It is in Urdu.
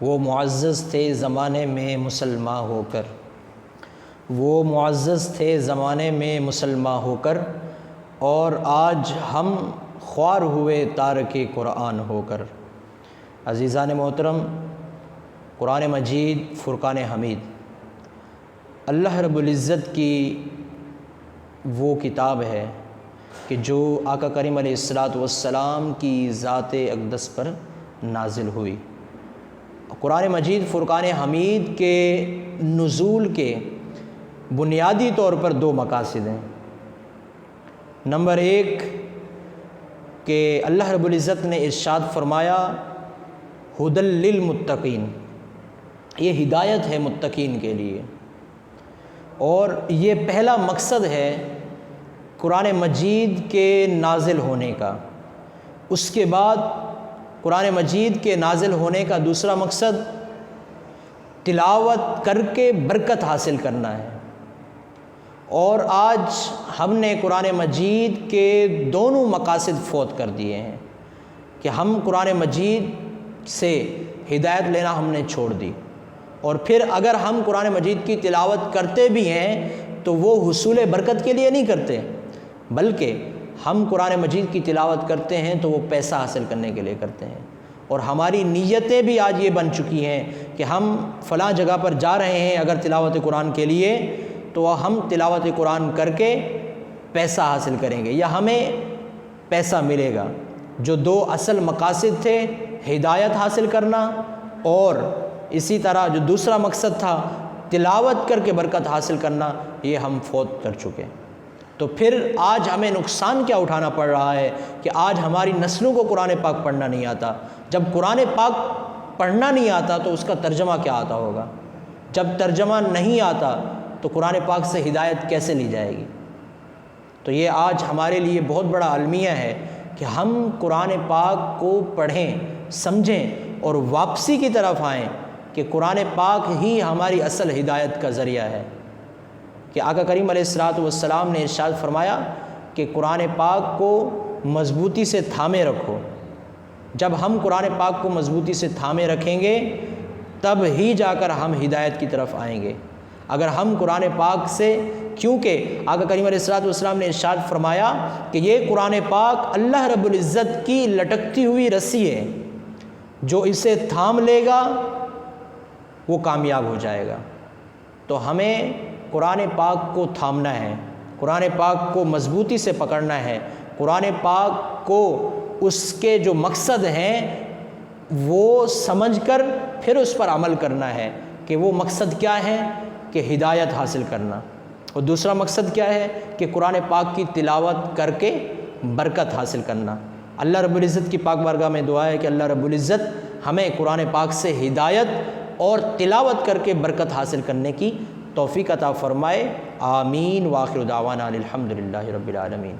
وہ معزز تھے زمانے میں مسلمان ہو کر، وہ معزز تھے زمانے میں مسلمان ہو کر، اور آج ہم خوار ہوئے تارک قرآن ہو کر۔ عزیزان محترم، قرآن مجید فرقان حمید اللہ رب العزت کی وہ کتاب ہے کہ جو آقا کریم علیہ الصلاۃ والسلام کی ذات اقدس پر نازل ہوئی۔ قرآن مجید فرقان حمید کے نزول کے بنیادی طور پر دو مقاصد ہیں۔ نمبر ایک کہ اللہ رب العزت نے ارشاد فرمایا ھدی للمتقین، یہ ہدایت ہے متقین کے لیے، اور یہ پہلا مقصد ہے قرآن مجید کے نازل ہونے کا۔ اس کے بعد قرآن مجید کے نازل ہونے کا دوسرا مقصد تلاوت کر کے برکت حاصل کرنا ہے۔ اور آج ہم نے قرآن مجید کے دونوں مقاصد فوت کر دیے ہیں کہ ہم قرآن مجید سے ہدایت لینا ہم نے چھوڑ دی، اور پھر اگر ہم قرآن مجید کی تلاوت کرتے بھی ہیں تو وہ حصول برکت کے لیے نہیں کرتے، بلکہ ہم قرآن مجید کی تلاوت کرتے ہیں تو وہ پیسہ حاصل کرنے کے لیے کرتے ہیں۔ اور ہماری نیتیں بھی آج یہ بن چکی ہیں کہ ہم فلاں جگہ پر جا رہے ہیں اگر تلاوت قرآن کے لیے، تو ہم تلاوت قرآن کر کے پیسہ حاصل کریں گے یا ہمیں پیسہ ملے گا۔ جو دو اصل مقاصد تھے، ہدایت حاصل کرنا اور اسی طرح جو دوسرا مقصد تھا تلاوت کر کے برکت حاصل کرنا، یہ ہم فوت کر چکے۔ تو پھر آج ہمیں نقصان کیا اٹھانا پڑ رہا ہے کہ آج ہماری نسلوں کو قرآن پاک پڑھنا نہیں آتا۔ جب قرآن پاک پڑھنا نہیں آتا تو اس کا ترجمہ کیا آتا ہوگا؟ جب ترجمہ نہیں آتا تو قرآن پاک سے ہدایت کیسے لی جائے گی؟ تو یہ آج ہمارے لیے بہت بڑا المیہ ہے کہ ہم قرآن پاک کو پڑھیں، سمجھیں اور واپسی کی طرف آئیں کہ قرآن پاک ہی ہماری اصل ہدایت کا ذریعہ ہے۔ کہ آقا کریم علیہ الصلاۃ والسلام نے ارشاد فرمایا کہ قرآن پاک کو مضبوطی سے تھامے رکھو۔ جب ہم قرآن پاک کو مضبوطی سے تھامے رکھیں گے تب ہی جا کر ہم ہدایت کی طرف آئیں گے۔ اگر ہم قرآن پاک سے، کیونکہ آقا کریم علیہ الصلاۃ والسلام نے ارشاد فرمایا کہ یہ قرآن پاک اللہ رب العزت کی لٹکتی ہوئی رسی ہے، جو اسے تھام لے گا وہ کامیاب ہو جائے گا۔ تو ہمیں قرآن پاک کو تھامنا ہے، قرآن پاک کو مضبوطی سے پکڑنا ہے، قرآن پاک کو اس کے جو مقصد ہیں وہ سمجھ کر پھر اس پر عمل کرنا ہے۔ کہ وہ مقصد کیا ہے؟ کہ ہدایت حاصل کرنا، اور دوسرا مقصد کیا ہے؟ کہ قرآن پاک کی تلاوت کر کے برکت حاصل کرنا۔ اللہ رب العزت کی پاک بارگاہ میں دعا ہے کہ اللہ رب العزت ہمیں قرآن پاک سے ہدایت اور تلاوت کر کے برکت حاصل کرنے کی توفیق عطا فرمائے۔ آمین۔ وآخر دعوانا الحمد للہ رب العالمین۔